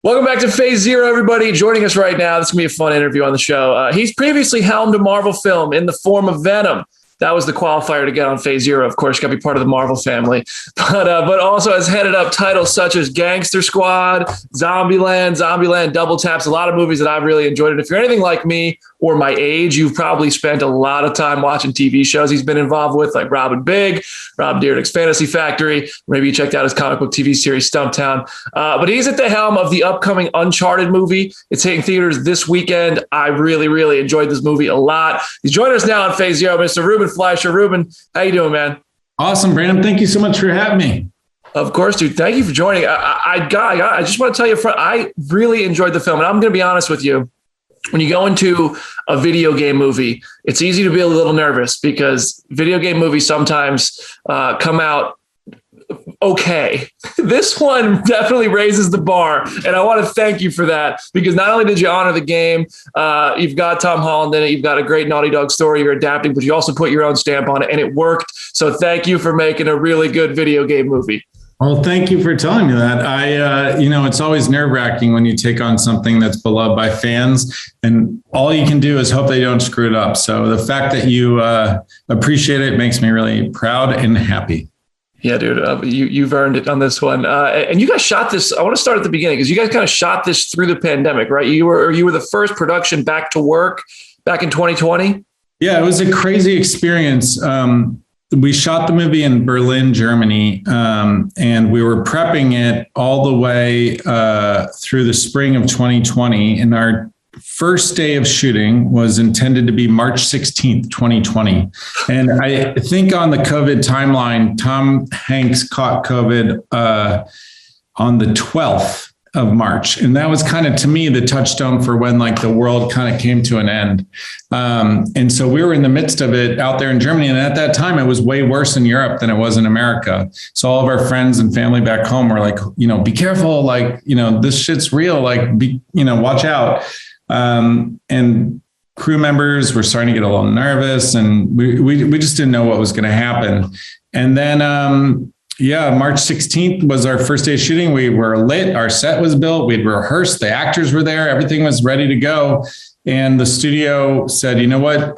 Welcome back to Phase Zero, everybody. Joining us right now, this is going to be a fun interview on the show. He's previously helmed a Marvel film in the form of Venom. That was the qualifier to get on Phase Zero. Of course, got to be part of the Marvel family. But also has headed up titles such as Gangster Squad, Zombieland Double Taps, a lot of movies that I've really enjoyed. And if you're anything like me or my age, you've probably spent a lot of time watching TV shows he's been involved with, like Rob Dyrdek's Fantasy Factory. Maybe you checked out his comic book TV series, Stumptown. But he's at the helm of the upcoming Uncharted movie. It's hitting theaters this weekend. I really, really enjoyed this movie a lot. He's joining us now on Phase Zero, Mr. Ruben Fleischer. Ruben, how you doing, man? Awesome, Brandon. Thank you so much for having me. Of course, dude. Thank you for joining. I just want to tell you, I really enjoyed the film. And I'm going to be honest with you. When you go into a video game movie, it's easy to be a little nervous because video game movies sometimes come out okay. This one definitely raises the bar, and I want to thank you for that, because not only did you honor the game, you've got Tom Holland in it, you've got a great Naughty Dog story you're adapting, but you also put your own stamp on it, and it worked. So thank you for making a really good video game movie. Well, thank you for telling me that. It's always nerve-wracking when you take on something that's beloved by fans, and all you can do is hope they don't screw it up. So the fact that you appreciate it makes me really proud and happy. Yeah, dude, you've earned it on this one. And you guys shot this. I want to start at the beginning, because you guys kind of shot this through the pandemic, right? You were the first production back to work back in 2020. Yeah, it was a crazy experience. We shot the movie in Berlin, Germany, and we were prepping it all the way through the spring of 2020. And our first day of shooting was intended to be March 16th, 2020. And I think on the COVID timeline, Tom Hanks caught COVID on the 12th of March. And that was kind of, to me, the touchstone for when like the world kind of came to an end. And so we were in the midst of it out there in Germany. And at that time, it was way worse in Europe than it was in America. So all of our friends and family back home were like, be careful, like, this shit's real, like, watch out. And crew members were starting to get a little nervous, and we just didn't know what was going to happen. And then, March 16th was our first day of shooting. We were lit. Our set was built. We'd rehearsed. The actors were there. Everything was ready to go. And the studio said, you know what,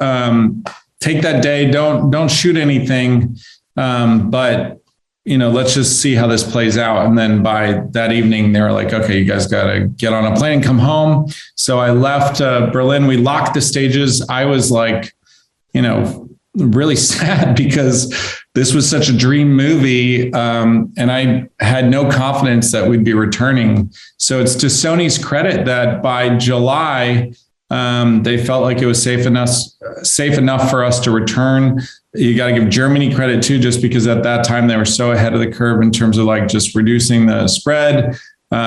take that day. Don't shoot anything. But let's just see how this plays out. And then by that evening, they were like, okay, you guys got to get on a plane and come home. So I left Berlin. We locked the stages. I was like, really sad, because this was such a dream movie. And I had no confidence that we'd be returning. So it's to Sony's credit that by July, they felt like it was safe enough for us to return. You got to give Germany credit too, just because at that time they were so ahead of the curve in terms of like just reducing the spread. We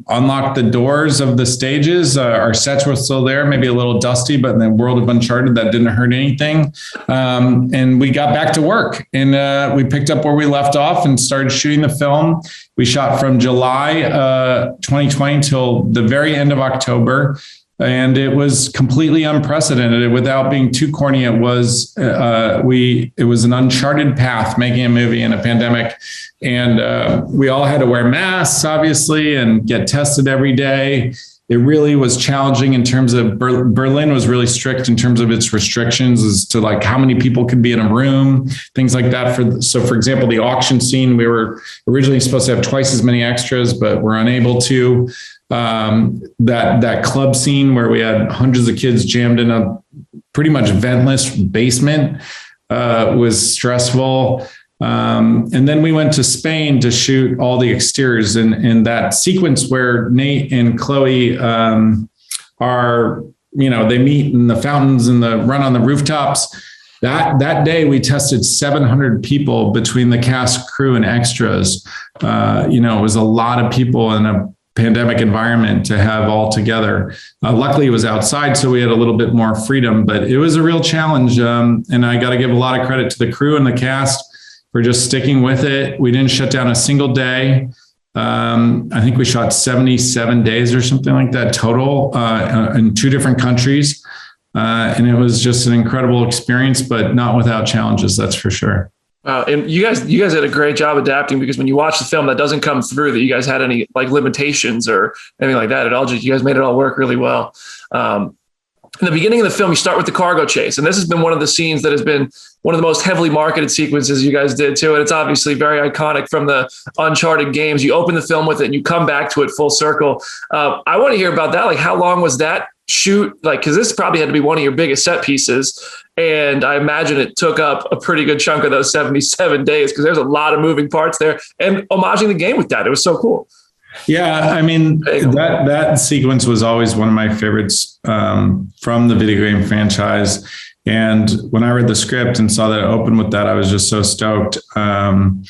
unlocked the doors of the stages. Our sets were still there, maybe a little dusty, but in the world of Uncharted, that didn't hurt anything. And we got back to work, and we picked up where we left off and started shooting the film. We shot from July 2020 till the very end of October. And it was completely unprecedented. Without being too corny, it was an uncharted path making a movie in a pandemic. And we all had to wear masks, obviously, and get tested every day. It really was challenging in terms of Berlin was really strict in terms of its restrictions as to like how many people could be in a room, things like that. For example, the auction scene, we were originally supposed to have twice as many extras, but we're unable to. That club scene where we had hundreds of kids jammed in a pretty much ventless basement was stressful. And then we went to Spain to shoot all the exteriors, in that sequence where Nate and Chloe they meet in the fountains and the run on the rooftops. That day we tested 700 people between the cast, crew, and extras. It was a lot of people in a pandemic environment to have all together. Luckily it was outside, so we had a little bit more freedom, but it was a real challenge. And I got to give a lot of credit to the crew and the cast for just sticking with it. We didn't shut down a single day. I think we shot 77 days or something like that total in 2 different countries. And it was just an incredible experience, but not without challenges, that's for sure. And you guys did a great job adapting, because when you watch the film, that doesn't come through that you guys had any like limitations or anything like that. You guys made it all work really well. In the beginning of the film, you start with the cargo chase. And this has been one of the scenes that has been one of the most heavily marketed sequences you guys did too. And it's obviously very iconic from the Uncharted games. You open the film with it and you come back to it full circle. I want to hear about that. Like, how long was that shoot? Like, cause this probably had to be one of your biggest set pieces. And I imagine it took up a pretty good chunk of those 77 days, because there's a lot of moving parts there, and homaging the game with that. It was so cool. Yeah, I mean, that sequence was always one of my favorites from the video game franchise. And when I read the script and saw that it opened with that, I was just so stoked. And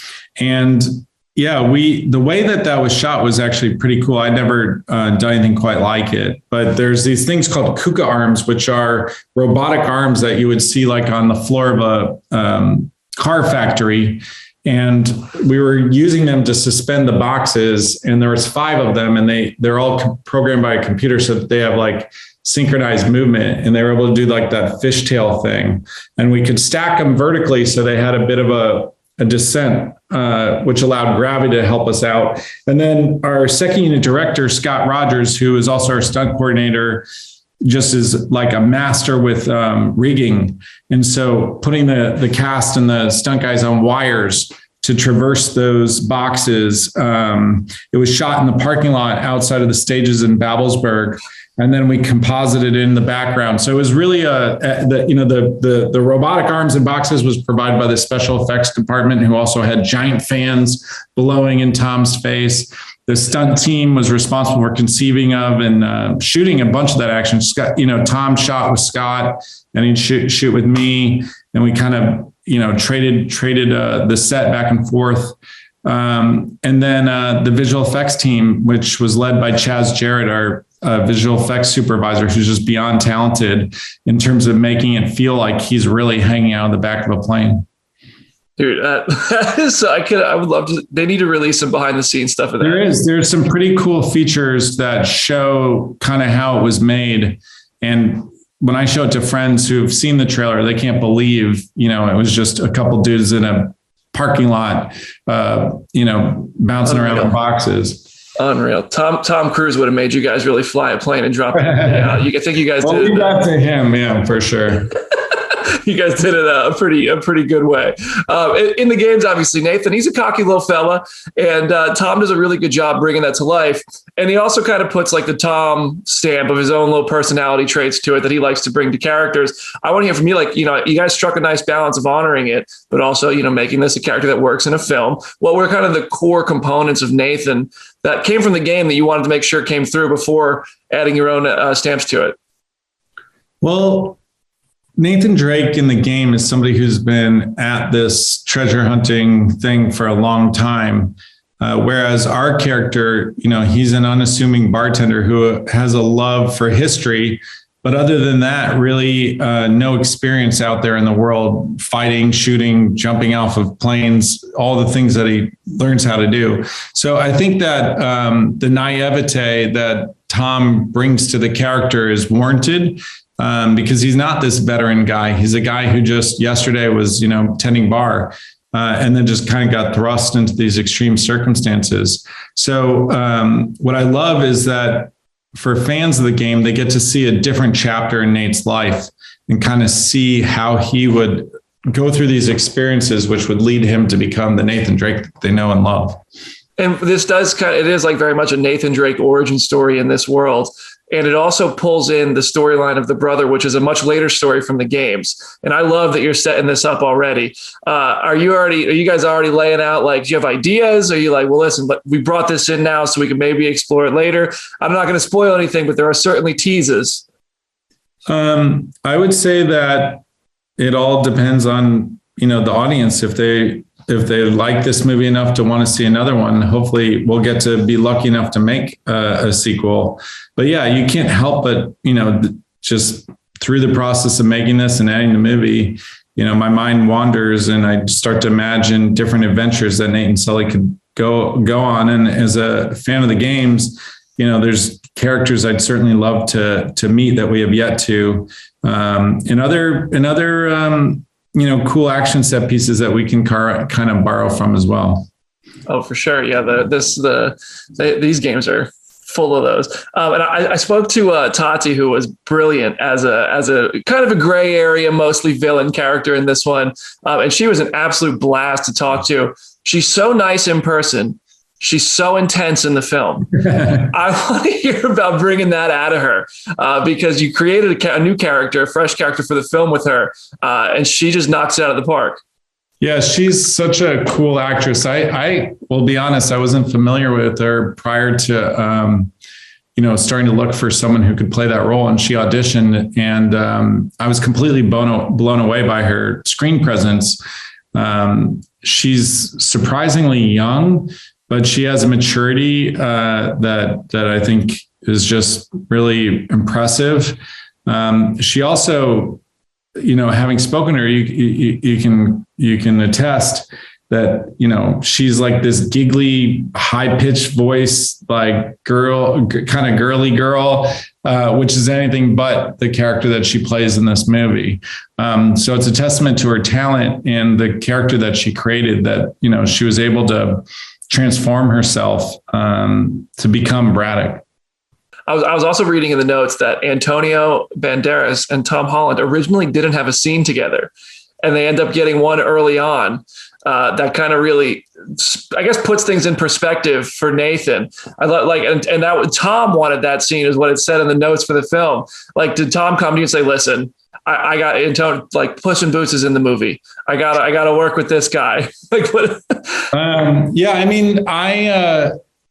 yeah, the way that was shot was actually pretty cool. I'd never done anything quite like it, but there's these things called KUKA arms, which are robotic arms that you would see like on the floor of a car factory. And we were using them to suspend the boxes, and there was 5 of them, and they're all programmed by a computer so that they have like synchronized movement, and they were able to do like that fishtail thing. And we could stack them vertically so they had a bit of a descent, which allowed gravity to help us out. And then our second unit director, Scott Rogers, who is also our stunt coordinator, just is like a master with rigging. And so putting the cast and the stunt guys on wires to traverse those boxes. It was shot in the parking lot outside of the stages in Babelsberg. And then we composited in the background. So it was really the robotic arms and boxes was provided by the special effects department, who also had giant fans blowing in Tom's face. The stunt team was responsible for conceiving of and shooting a bunch of that action. Scott, Tom shot with Scott, and he'd shoot with me, and we kind of, traded the set back and forth. And then the visual effects team, which was led by Chaz Jarrett, our visual effects supervisor, who's just beyond talented in terms of making it feel like he's really hanging out in the back of a plane. Dude, I would love to. They need to release some behind the scenes stuff of that. There's some pretty cool features that show kind of how it was made. And when I show it to friends who've seen the trailer, they can't believe, it was just a couple dudes in a parking lot, bouncing around with boxes. Unreal. Tom Cruise would have made you guys really fly a plane and drop it. Yeah, I think you guys did. Leave that to him, yeah, for sure. You guys did it a pretty good way. In the games, obviously, Nathan, he's a cocky little fella, and Tom does a really good job bringing that to life. And he also kind of puts like the Tom stamp of his own little personality traits to it that he likes to bring to characters. I want to hear from you, like, you guys struck a nice balance of honoring it, but also, making this a character that works in a film. What were kind of the core components of Nathan that came from the game that you wanted to make sure came through before adding your own stamps to it? Well, Nathan Drake in the game is somebody who's been at this treasure hunting thing for a long time. Whereas our character, he's an unassuming bartender who has a love for history, but other than that, really no experience out there in the world, fighting, shooting, jumping off of planes, all the things that he learns how to do. So I think that the naivete that Tom brings to the character is warranted. Because he's not this veteran guy. He's a guy who just yesterday was, tending bar and then just kind of got thrust into these extreme circumstances. So what I love is that for fans of the game, they get to see a different chapter in Nate's life and kind of see how he would go through these experiences, which would lead him to become the Nathan Drake that they know and love. And this it is like very much a Nathan Drake origin story in this world. And it also pulls in the storyline of the brother, which is a much later story from the games. And I love that you're setting this up already. Are you guys already laying out, like, do you have ideas? Are you like, well, listen, but we brought this in now so we can maybe explore it later? I'm not going to spoil anything, but there are certainly teases. I would say that it all depends on, the audience. If they like this movie enough to want to see another one, hopefully we'll get to be lucky enough to make a sequel. But yeah, you can't help but, just through the process of making this and adding the movie, my mind wanders and I start to imagine different adventures that Nate and Sully could go on. And as a fan of the games, there's characters I'd certainly love to meet that we have yet to. In other cool action set pieces that we can kind of borrow from as well. Oh, for sure. Yeah. These games are full of those. And I spoke to Tati, who was brilliant as a kind of a gray area, mostly villain character in this one. And she was an absolute blast to talk to. She's so nice in person. She's so intense in the film. I want to hear about bringing that out of her because you created a new character, a fresh character for the film with her, and she just knocks it out of the park. Yeah, she's such a cool actress. I will be honest, I wasn't familiar with her prior to, starting to look for someone who could play that role. And she auditioned, and I was completely blown away by her screen presence. She's surprisingly young, but she has a maturity that I think is just really impressive. She also, having spoken to her, you can attest that she's like this giggly, high-pitched voice, like kind of girly girl, which is anything but the character that she plays in this movie. So it's a testament to her talent and the character that she created that she was able to transform herself to become Braddock. I was also reading in the notes that Antonio Banderas and Tom Holland originally didn't have a scene together, and they end up getting one early on. That kind of really, I guess, puts things in perspective for Nathan. I and that Tom wanted that scene, is what it said in the notes for the film. Like, did Tom come to you and say, "Listen, I got Antonio, like Puss in Boots is in the movie. I gotta work with this guy." Like, what? Yeah, I mean,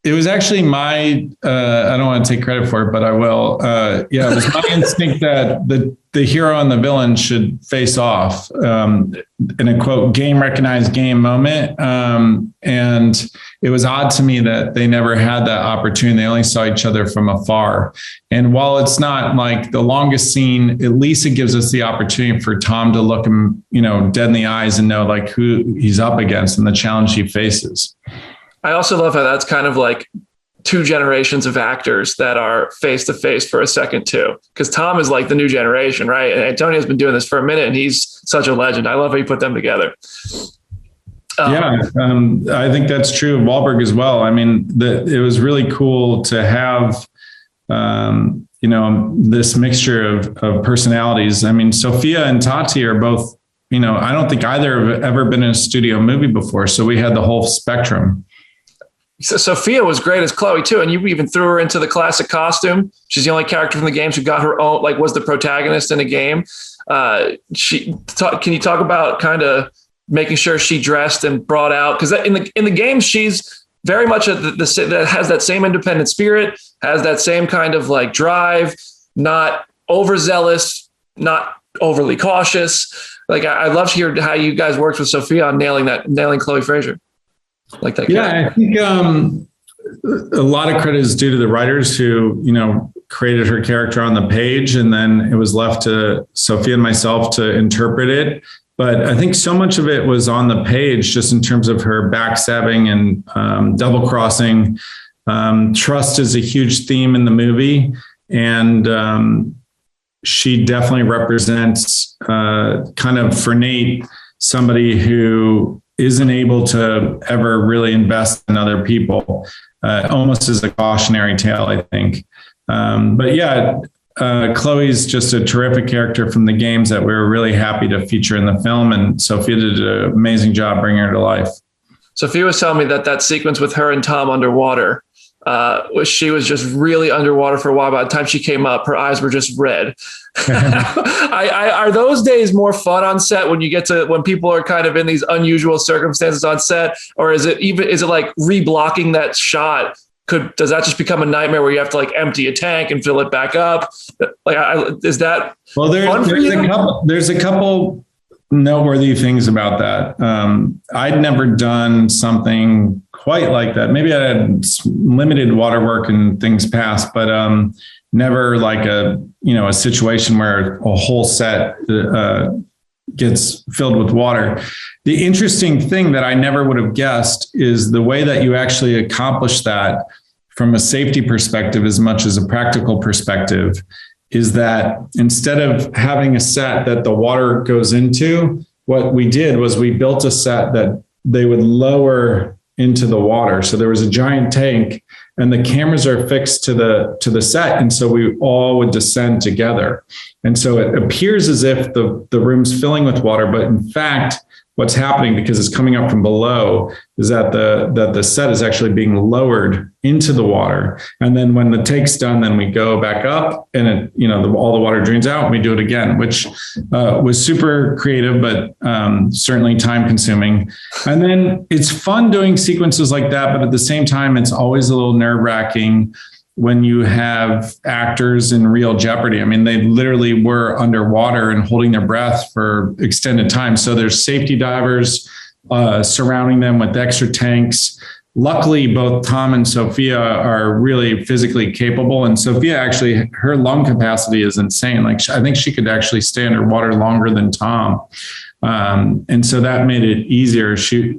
it was actually my, I don't want to take credit for it, but I will. Yeah, it was my instinct that the hero and the villain should face off in a quote, game recognized game moment. And it was odd to me that they never had that opportunity. They only saw each other from afar. And while it's not like the longest scene, at least it gives us the opportunity for Tom to look him, dead in the eyes and know like who he's up against and the challenge he faces. I also love how that's kind of like two generations of actors that are face to face for a second too. Because Tom is like the new generation, right? And Antonio's been doing this for a minute, and he's such a legend. I love how you put them together. I think that's true of Wahlberg as well. I mean, it was really cool to have, this mixture of personalities. I mean, Sophia and Tati are both, I don't think either have ever been in a studio movie before. So we had the whole spectrum. So Sophia was great as Chloe too. And you even threw her into the classic costume. She's the only character from the games who got her own, like was the protagonist in a game. Can you talk about kind of making sure she dressed and brought out? Because in the game, she's very much that has that same independent spirit, has that same kind of like drive, not overzealous, not overly cautious. Like I'd love to hear how you guys worked with Sophia on nailing Chloe Fraser. Like that. Yeah, I think a lot of credit is due to the writers who, created her character on the page, and then it was left to Sophia and myself to interpret it. But I think so much of it was on the page, just in terms of her backstabbing and double crossing. Trust is a huge theme in the movie, and she definitely represents kind of for Nate, somebody who isn't able to ever really invest in other people, almost as a cautionary tale, I think. But yeah, Chloe's just a terrific character from the games that we were really happy to feature in the film. And Sophia did an amazing job bringing her to life. Sophia was telling me that sequence with her and Tom underwater, she was just really underwater for a while. By the time she came up, her eyes were just red. Are those days more fun on set when people are kind of in these unusual circumstances on set, or is it like reblocking that shot? Does that just become a nightmare where you have to like empty a tank and fill it back up? Like, is that well? There's a couple noteworthy things about that. I'd never done something quite like that. Maybe I had limited water work and things past, but never like a situation where a whole set gets filled with water. The interesting thing that I never would have guessed is the way that you actually accomplish that from a safety perspective, as much as a practical perspective, is that instead of having a set that the water goes into, what we did was we built a set that they would lower into the water. So there was a giant tank and the cameras are fixed to the set. And so we all would descend together. And so it appears as if the room's filling with water, but in fact, what's happening, because it's coming up from below, is that the set is actually being lowered into the water. And then when the take's done, then we go back up and all the water drains out and we do it again, which was super creative, but certainly time consuming. And then it's fun doing sequences like that, but at the same time, it's always a little nerve wracking when you have actors in real jeopardy. I mean, they literally were underwater and holding their breath for extended time. So there's safety divers surrounding them with extra tanks. Luckily, both Tom and Sophia are really physically capable. And Sophia actually, her lung capacity is insane. Like, I think she could actually stay underwater longer than Tom. And so that made it easier. She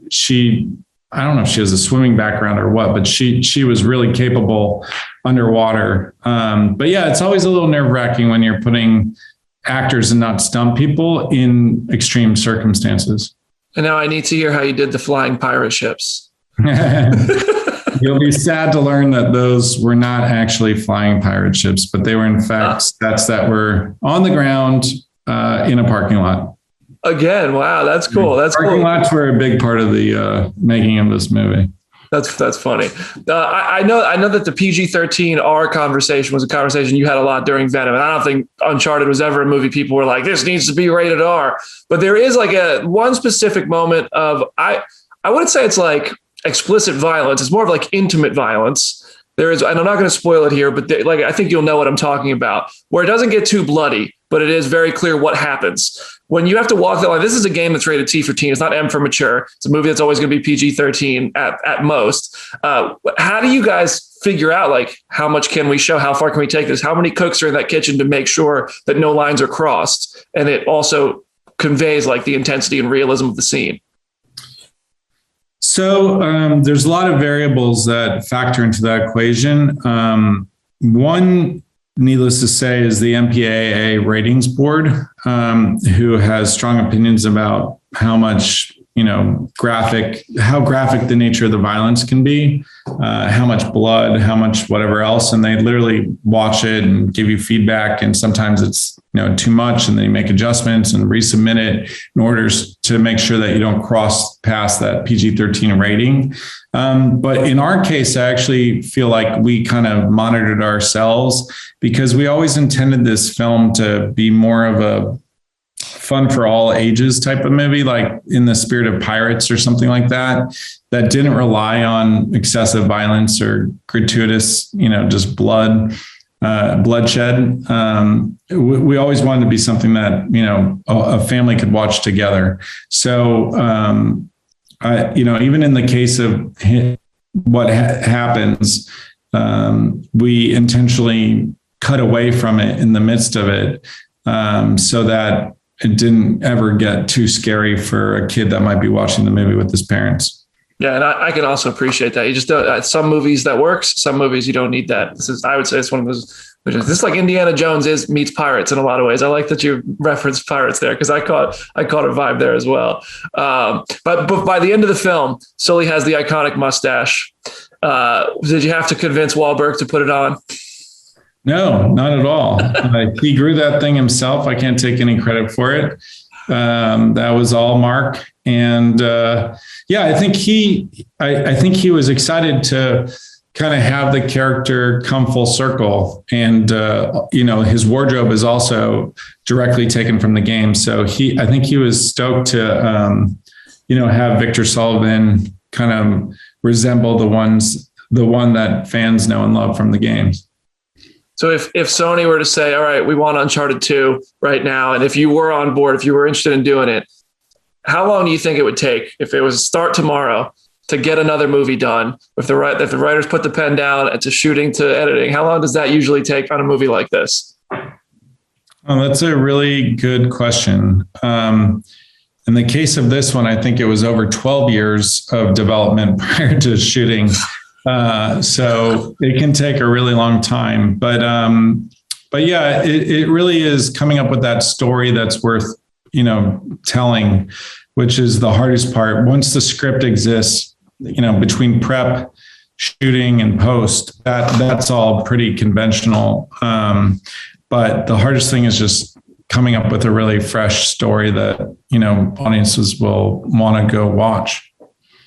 I don't know if she has a swimming background or what, but she was really capable underwater. But yeah, it's always a little nerve wracking when you're putting actors and not stunt people in extreme circumstances. And now I need to hear how you did the flying pirate ships. You'll be sad to learn that those were not actually flying pirate ships, but they were in fact sets that were on the ground in a parking lot. Again, wow, that's cool. That's parking lots were a big part of the making of this movie. That's funny. I know that the PG-13 R conversation was a conversation you had a lot during Venom, and I don't think Uncharted was ever a movie people were like, this needs to be rated R. But there is like one specific moment of I wouldn't say it's like explicit violence. It's more of like intimate violence. There is, and I'm not going to spoil it here, but I think you'll know what I'm talking about, where it doesn't get too bloody, but it is very clear what happens. When you have to walk the line, this is a game that's rated T for teen. It's not M for mature. It's a movie that's always going to be PG-13 at most. How do you guys figure out like how much can we show? How far can we take this? How many cooks are in that kitchen to make sure that no lines are crossed? And it also conveys like the intensity and realism of the scene. So there's a lot of variables that factor into that equation. One, needless to say, is the MPAA ratings board, who has strong opinions about how much, how graphic the nature of the violence can be, how much blood, how much whatever else. And they literally watch it and give you feedback. And sometimes it's, too much, and then you make adjustments and resubmit it in order to make sure that you don't cross past that PG-13 rating. But in our case, I actually feel like we kind of monitored ourselves because we always intended this film to be more of a fun for all ages type of movie, like in the spirit of Pirates or something like that didn't rely on excessive violence or gratuitous, just bloodshed. We always wanted to be something that, a family could watch together. So, even in the case of what happens, we intentionally cut away from it in the midst of it, so that it didn't ever get too scary for a kid that might be watching the movie with his parents. Yeah, and I can also appreciate that. You just don't, some movies that works, some movies you don't need that. I would say it's one of those. This is like Indiana Jones meets Pirates in a lot of ways. I like that you referenced Pirates there because I caught a vibe there as well. But by the end of the film, Sully has the iconic mustache. Did you have to convince Wahlberg to put it on? No, not at all. He grew that thing himself. I can't take any credit for it. That was all Mark. And I think he was excited to kind of have the character come full circle. And, his wardrobe is also directly taken from the game. So I think he was stoked to, have Victor Sullivan kind of resemble the one that fans know and love from the games. So if Sony were to say, all right, we want Uncharted 2 right now, and if you were on board, if you were interested in doing it, how long do you think it would take if it was start tomorrow to get another movie done? If the writers put the pen down to shooting to editing, how long does that usually take on a movie like this? Oh, that's a really good question. In the case of this one, I think it was over 12 years of development prior to shooting. So it can take a really long time, but yeah, it really is coming up with that story that's worth, telling, which is the hardest part. Once the script exists, between prep, shooting, and post, that's all pretty conventional. But the hardest thing is just coming up with a really fresh story that, audiences will want to go watch.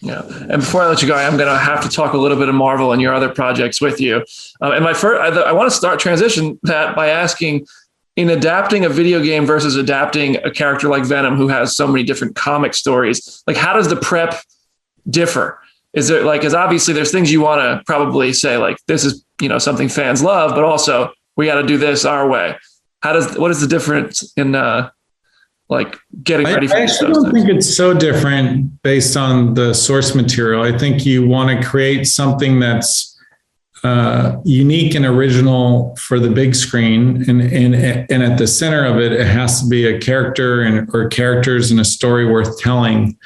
Yeah. And before I let you go, I'm going to have to talk a little bit of Marvel and your other projects with you. And I want to transition that by asking, in adapting a video game versus adapting a character like Venom, who has so many different comic stories, like how does the prep differ? Is it because obviously there's things you want to probably say, like, this is, something fans love, but also we got to do this our way. What is the difference in getting ready for this? I don't think it's so different based on the source material. I think you want to create something that's unique and original for the big screen, and at the center of it, it has to be a character or characters in a story worth telling.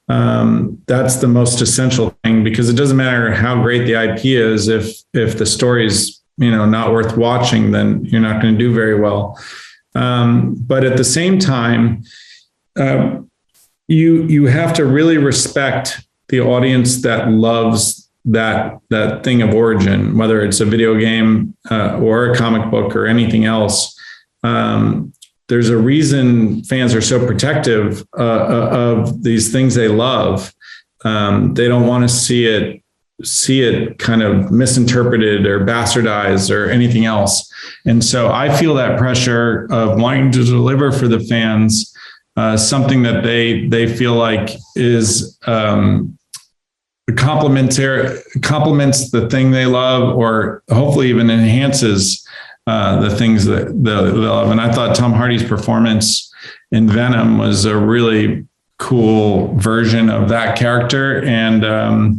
That's the most essential thing, because it doesn't matter how great the IP is if the story's not worth watching, then you're not going to do very well. But at the same time, you have to really respect the audience that loves that thing of origin, whether it's a video game or a comic book or anything else. There's a reason fans are so protective of these things they love. They don't want to see it kind of misinterpreted or bastardized or anything else. And so I feel that pressure of wanting to deliver for the fans something that they feel like is complements the thing they love, or hopefully even enhances the things that they love. And I thought Tom Hardy's performance in Venom was a really cool version of that character. And I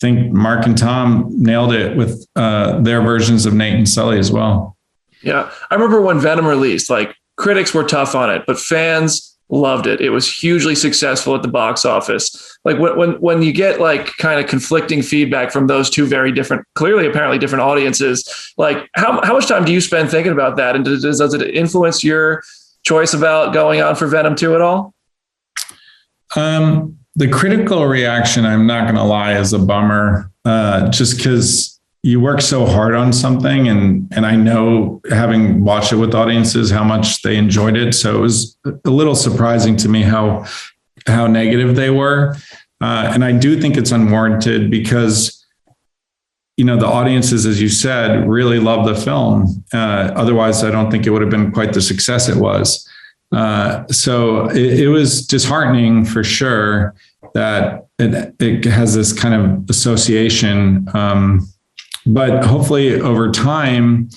think Mark and Tom nailed it with their versions of Nate and Sully as well. Yeah. I remember when Venom released, critics were tough on it, but fans loved it. It was hugely successful at the box office. When you get kind of conflicting feedback from those two very different, clearly apparently different audiences, how much time do you spend thinking about that? And does it influence your choice about going on for Venom 2 at all? The critical reaction, I'm not going to lie, is a bummer, just because you work so hard on something, and I know, having watched it with audiences, how much they enjoyed it. So it was a little surprising to me how negative they were. And I do think it's unwarranted, because, the audiences, as you said, really love the film. Otherwise, I don't think it would have been quite the success it was. So it was disheartening for sure that it has this kind of association. But hopefully over time,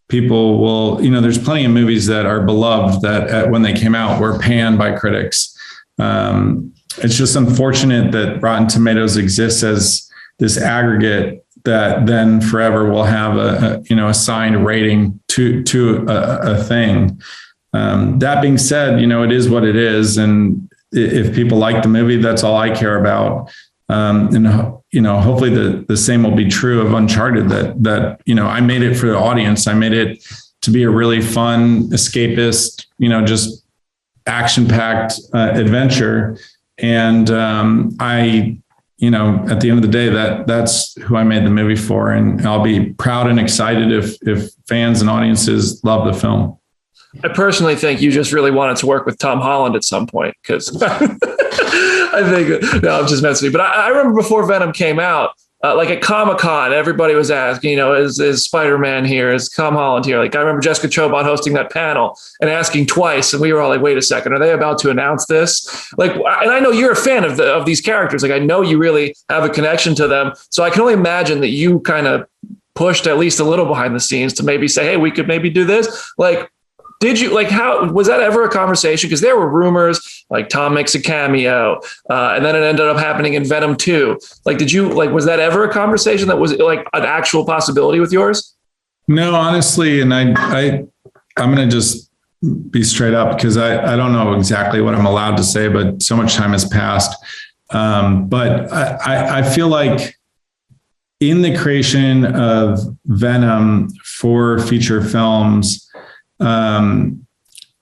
people will, there's plenty of movies that are beloved that when they came out were panned by critics. It's just unfortunate that Rotten Tomatoes exists as this aggregate that then forever will have a assigned rating to a thing. That being said, it is what it is. And if people like the movie, that's all I care about. And hopefully the same will be true of Uncharted, that I made it for the audience. I made it to be a really fun, escapist, just action-packed adventure. And at the end of the day, that's who I made the movie for. And I'll be proud and excited if fans and audiences love the film. I personally think you just really wanted to work with Tom Holland at some point, because I think, no, I'm just messing with you. But I remember before Venom came out, at Comic-Con, everybody was asking, is Spider-Man here? Is Tom Holland here? I remember Jessica Chobot hosting that panel and asking twice, and we were all like, wait a second, are they about to announce this? And I know you're a fan of these characters. I know you really have a connection to them. So I can only imagine that you kind of pushed at least a little behind the scenes to maybe say, hey, we could maybe do this. Did you how was that ever a conversation? Because there were rumors Tom makes a cameo, and then it ended up happening in Venom 2. Was that ever a conversation that was an actual possibility with yours? No, honestly, and I'm going to just be straight up, because I don't know exactly what I'm allowed to say, but so much time has passed. But I feel like in the creation of Venom for feature films,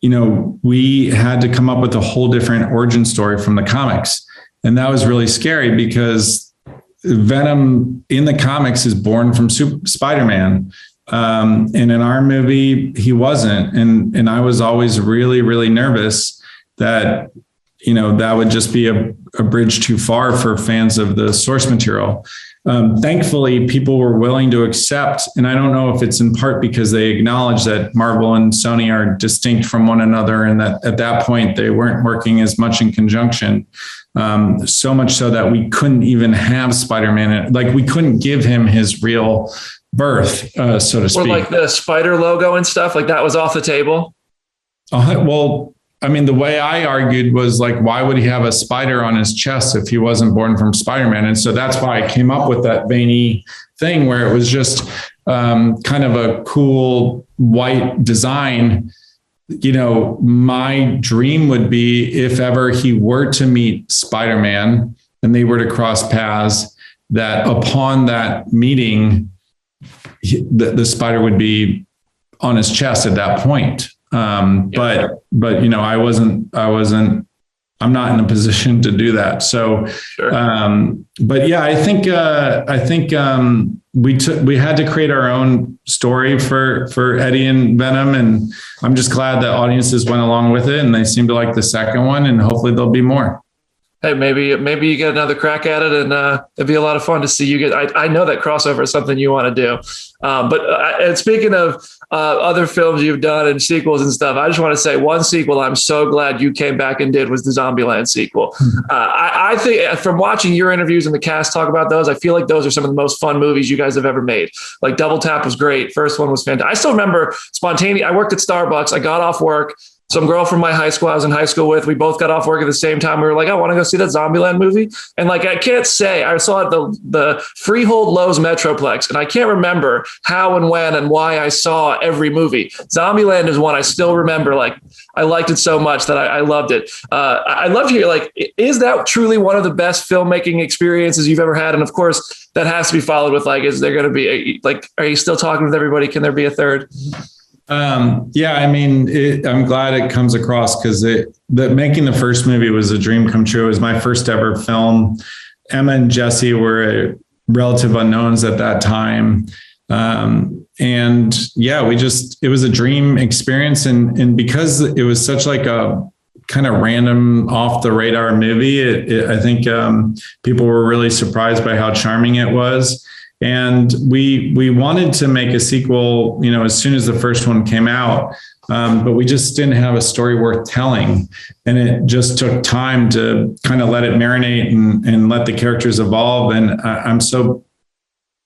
we had to come up with a whole different origin story from the comics. And that was really scary because Venom in the comics is born from Spider-Man. And in our movie, he wasn't. And I was always really, really nervous that, that would just be a bridge too far for fans of the source material. Thankfully, people were willing to accept, and I don't know if it's in part because they acknowledge that Marvel and Sony are distinct from one another, and that at that point they weren't working as much in conjunction. So much so that we couldn't even have Spider-Man, like we couldn't give him his real birth, so to speak. Or like the spider logo and stuff, like that was off the table. Well, I mean, the way I argued was like, why would he have a spider on his chest if he wasn't born from Spider-Man? And so that's why I came up with that veiny thing where it was just kind of a cool white design. My dream would be if ever he were to meet Spider-Man and they were to cross paths, that upon that meeting, the spider would be on his chest at that point. But I'm not in a position to do that. So, sure. But yeah, I think we had to create our own story for Eddie and Venom. And I'm just glad that audiences went along with it and they seem to like the second one, and hopefully there'll be more. Hey, maybe you get another crack at it, and it'd be a lot of fun to see you get. I know that crossover is something you want to do. And speaking of other films you've done and sequels and stuff, I just want to say one sequel I'm so glad you came back and did was the Zombieland sequel. I think from watching your interviews and the cast talk about those, I feel like those are some of the most fun movies you guys have ever made. Like Double Tap was great. First one was fantastic. I still remember spontaneous. I worked at Starbucks. I got off work. Some girl from my high school I was in high school with, we both got off work at the same time. We were like, I want to go see that Zombieland movie. And like, I can't say, I saw it at the Freehold Lowe's Metroplex, and I can't remember how and when and why I saw every movie. Zombieland is one I still remember. Like, I liked it so much that I loved it. I'd love to hear, like, is that truly one of the best filmmaking experiences you've ever had? And of course, that has to be followed with, like, is there going to be, are you still talking with everybody? Can there be a third? Yeah, I mean, I'm glad it comes across because making the first movie was a dream come true. It was my first ever film. Emma and Jesse were relative unknowns at that time. And yeah, it was a dream experience. And because it was such like a kind of random off the radar movie, I think people were really surprised by how charming it was. And we wanted to make a sequel, as soon as the first one came out, but we just didn't have a story worth telling. And it just took time to kind of let it marinate and let the characters evolve. And I'm so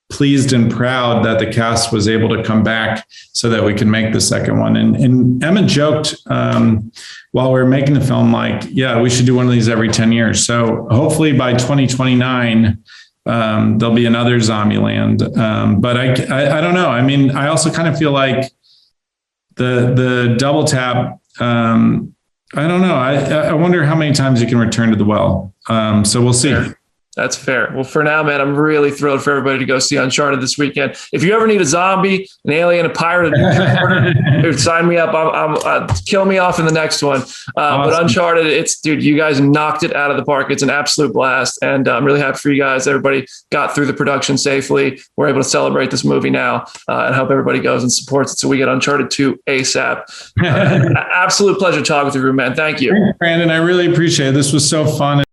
pleased and proud that the cast was able to come back so that we could make the second one. And Emma joked while we were making the film, like, yeah, we should do one of these every 10 years. So hopefully by 2029, there'll be another Zombieland. But I don't know. I mean, I also kind of feel like the Double Tap, I don't know. I wonder how many times you can return to the well. So we'll see. Sure. That's fair. Well, for now, man, I'm really thrilled for everybody to go see Uncharted this weekend. If you ever need a zombie, an alien, a pirate, dude, sign me up. I'm kill me off in the next one. Awesome. But Uncharted, dude, you guys knocked it out of the park. It's an absolute blast. And I'm really happy for you guys. Everybody got through the production safely. We're able to celebrate this movie now and hope everybody goes and supports it so we get Uncharted 2 ASAP. Absolute pleasure talking with you, man. Thank you. Thanks, Brandon. I really appreciate it. This was so fun.